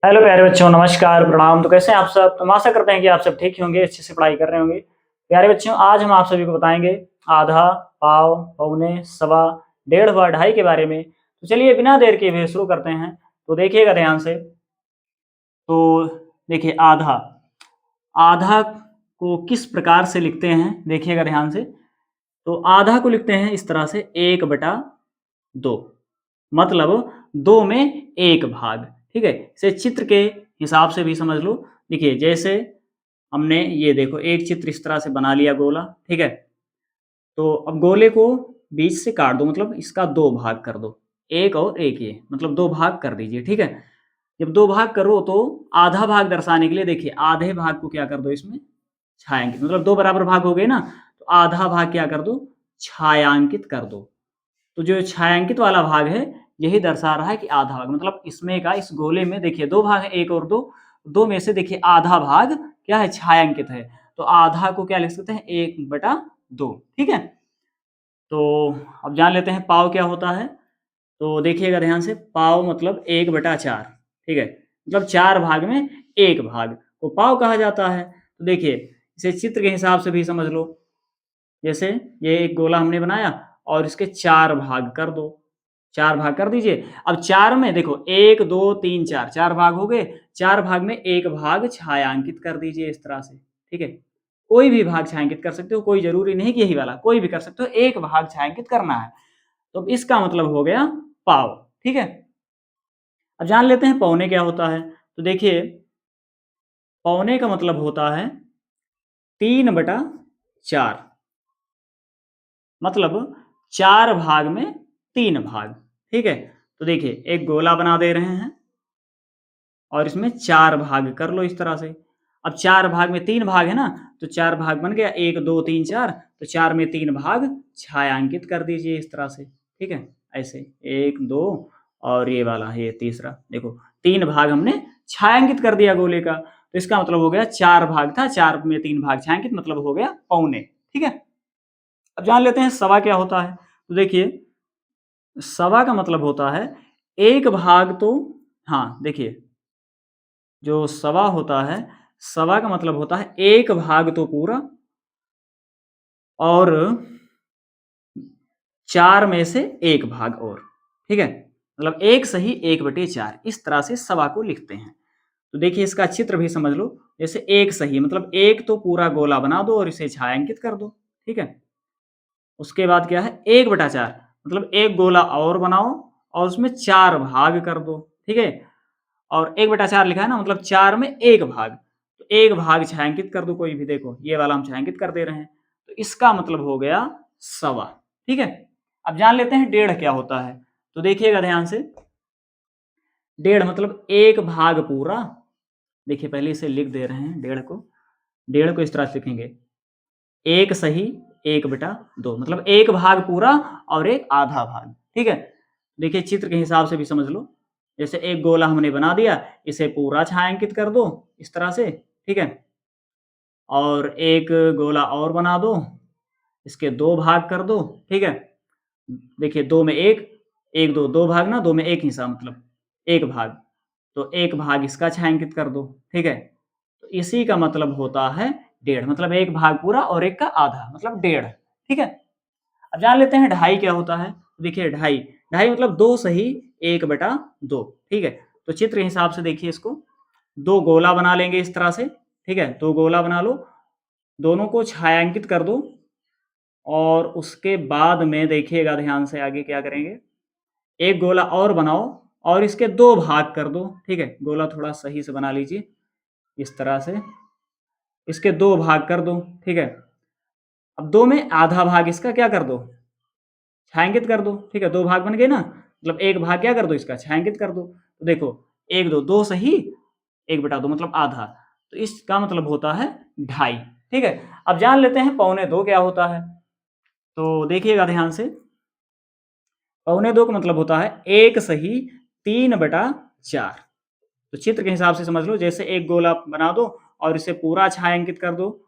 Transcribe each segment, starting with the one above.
Hello प्यारे बच्चों, नमस्कार, प्रणाम। तो कैसे हैं आप सब? तो हम आशा करते हैं कि आप सब ठीक ही होंगे, अच्छे से पढ़ाई कर रहे होंगे। प्यारे बच्चों, आज हम आप सभी को बताएंगे आधा, पाव, पौने, सवा, डेढ़ व ढाई के बारे में। तो चलिए बिना देर के हुए शुरू करते हैं। तो देखिएगा ध्यान से। तो देखिए आधा, आधा को किस प्रकार से लिखते हैं देखिएगा ध्यान से। तो आधा को लिखते हैं इस तरह से, 1/2, मतलब 2 में 1 भाग। ठीक है, इसे चित्र के हिसाब से भी समझ लो। देखिए जैसे हमने ये देखो एक चित्र इस तरह से बना लिया गोला। ठीक है, तो अब गोले को बीच से काट दो, मतलब इसका 2 भाग कर दो। एक और एक, ये मतलब 2 भाग कर दीजिए। ठीक है, जब 2 भाग करो तो आधा भाग दर्शाने के लिए देखिए आधे भाग को क्या कर दो, इसमें छायांकित, मतलब 2 बराबर भाग हो गए ना, तो आधा भाग क्या कर दो, छायांकित कर दो। तो जो छायांकित वाला भाग है यही दर्शा रहा है कि आधा भाग, मतलब इसमें का, इस गोले में देखिए 2 भाग है, 1 और 2। 2 में से देखिए आधा भाग क्या है, छायांकित है। तो आधा को क्या लिख सकते हैं, 1/2। ठीक है, तो अब जान लेते हैं पाव क्या होता है। तो देखिएगा ध्यान से, पाव मतलब 1/4। ठीक है, मतलब 4 भाग में 1 भाग को पाव कहा जाता है। तो देखिए इसे चित्र के हिसाब से भी समझ लो। जैसे ये एक गोला हमने बनाया और इसके 4 भाग कर दो। 4 भाग कर दीजिए। अब 4 में देखो 1, 2, 3, 4, 4 भाग हो गए। 4 भाग में 1 भाग छायांकित कर दीजिए इस तरह से। ठीक है, कोई भी भाग छायांकित कर सकते हो, कोई ज़रूरी नहीं कि यही वाला, कोई भी कर सकते हो, 1 भाग छायांकित करना है। तो इसका मतलब हो गया पाव। ठीक है, अब जान लेते हैं पौने क्या होता है। तो देखिए पौने का मतलब होता है 3/4, मतलब 4 भाग में 3 भाग। ठीक है, तो देखिए एक गोला बना दे रहे हैं और इसमें 4 भाग कर लो इस तरह से। अब 4 भाग में 3 भाग है ना, तो 4 भाग बन गया, 1, 2, 3, 4। तो 4 में 3 भाग छायांकित कर दीजिए इस तरह से। ठीक है, ऐसे 1, 2 और ये वाला है, ये तीसरा देखो 3 भाग हमने छायांकित कर दिया गोले का। तो इसका मतलब हो गया 4 भाग था, 4 में 3 भाग छायांकित, मतलब हो गया पौने। ठीक है, अब जान लेते हैं सवा क्या होता है। तो देखिए सवा का मतलब होता है 1 भाग, तो हाँ देखिए जो सवा होता है, सवा का मतलब होता है 1 भाग तो पूरा और 4 में से 1 भाग और। ठीक है, मतलब 1 सही 1/4, इस तरह से सवा को लिखते हैं। तो देखिए इसका चित्र भी समझ लो। जैसे 1 सही मतलब 1 तो पूरा गोला बना दो और इसे छायांकित कर दो। ठीक है, उसके बाद क्या है, 1/4, मतलब 1 गोला और बनाओ और उसमें 4 भाग कर दो। ठीक है, और 1/4 लिखा है ना, मतलब 4 में 1 भाग। तो 1 भाग छायांकित कर दो कोई भी, देखो ये वाला हम छायांकित कर दे रहे हैं। तो इसका मतलब हो गया सवा। ठीक है, अब जान लेते हैं डेढ़ क्या होता है। तो देखिएगा ध्यान से, डेढ़ मतलब 1 भाग पूरा। देखिए पहले इसे लिख दे रहे हैं डेढ़ को। डेढ़ को इस तरह से लिखेंगे, 1 सही 1/2, मतलब 1 भाग पूरा और 1 आधा भाग। ठीक है, देखिए चित्र के हिसाब से भी समझ लो। जैसे एक गोला हमने बना दिया, इसे पूरा छायांकित कर दो इस तरह से। ठीक है, और एक गोला और बना दो, इसके 2 भाग कर दो। ठीक है, देखिए 2 में 1, 1, 2, 2 भाग ना, 2 में 1 हिस्सा, मतलब 1 भाग। तो 1 भाग इसका छायांकित कर दो। ठीक है, तो इसी का मतलब होता है डेढ़, मतलब 1 भाग पूरा और 1 का आधा, मतलब डेढ़। ठीक है, अब जान लेते हैं ढाई क्या होता है। देखिए ढाई, ढाई मतलब 2 सही 1/2। ठीक है, तो चित्र के हिसाब से देखिए इसको, 2 गोला बना लेंगे इस तरह से। ठीक है, 2 गोला बना लो, दोनों को छायांकित कर दो और उसके बाद में देखिएगा ध्यान से आगे क्या करेंगे, एक गोला और बनाओ और इसके 2 भाग कर दो। ठीक है, गोला थोड़ा सही से बना लीजिए इस तरह से, इसके 2 भाग कर दो। ठीक है, अब 2 में आधा भाग इसका क्या कर दो, छायांकित कर दो। ठीक है, 2 भाग बन गए ना, मतलब 1 भाग क्या कर दो, इसका छायांकित कर दो। तो देखो 1, 2, 2 सही 1/2, मतलब आधा। तो इसका मतलब होता है ढाई। ठीक है, अब जान लेते हैं पौने 2 क्या होता है। तो देखिएगा ध्यान से, पौने 2 का मतलब होता है 1 सही 3/4। तो चित्र के हिसाब से समझ लो, जैसे एक गोला बना दो और इसे पूरा छायांकित कर दो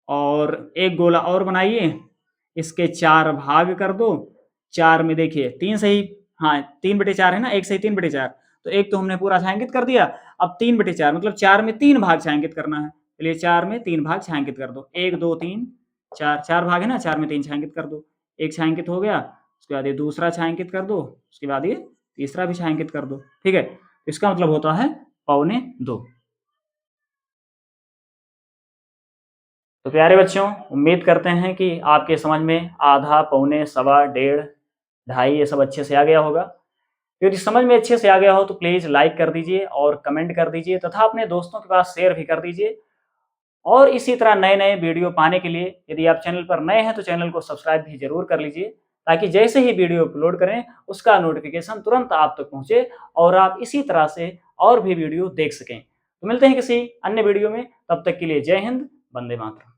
और एक गोला और बनाइए, इसके 4 भाग कर दो। 4 में देखिए 3 सही, हाँ 3/4 है ना, 1 सही 3/4, तो एक तो हमने पूरा छायांकित कर दिया। अब 3/4 मतलब 4 में 3 भाग छायांकित करना है। चलिए 4 में 3 भाग छायांकित कर दो। 1, 2, 3, 4 4 भाग है ना, 4 में 3 छायांकित कर दो। एक छायांकित हो गया, उसके बाद ये दूसरा छायांकित कर दो, उसके बाद ये तीसरा भी छायांकित कर दो। ठीक है? इसका मतलब होता है 2.25। तो प्यारे बच्चों, उम्मीद करते हैं कि आपके समझ में आधा, पौने, सवा, डेढ़, ढाई ये सब अच्छे से आ गया होगा। यदि समझ में अच्छे से आ गया हो तो प्लीज़ लाइक कर दीजिए और कमेंट कर दीजिए तथा अपने दोस्तों के पास शेयर भी कर दीजिए। और इसी तरह नए-नए वीडियो पाने के लिए यदि आप चैनल पर नए हैं तो चैनल को सब्सक्राइब भी ज़रूर कर लीजिए, ताकि जैसे ही वीडियो अपलोड करें उसका नोटिफिकेशन तुरंत आप तक पहुँचे और आप इसी तरह से और भी वीडियो देख सकें। तो मिलते हैं किसी अन्य वीडियो में, तब तक के लिए जय हिंद, वंदे मातरम।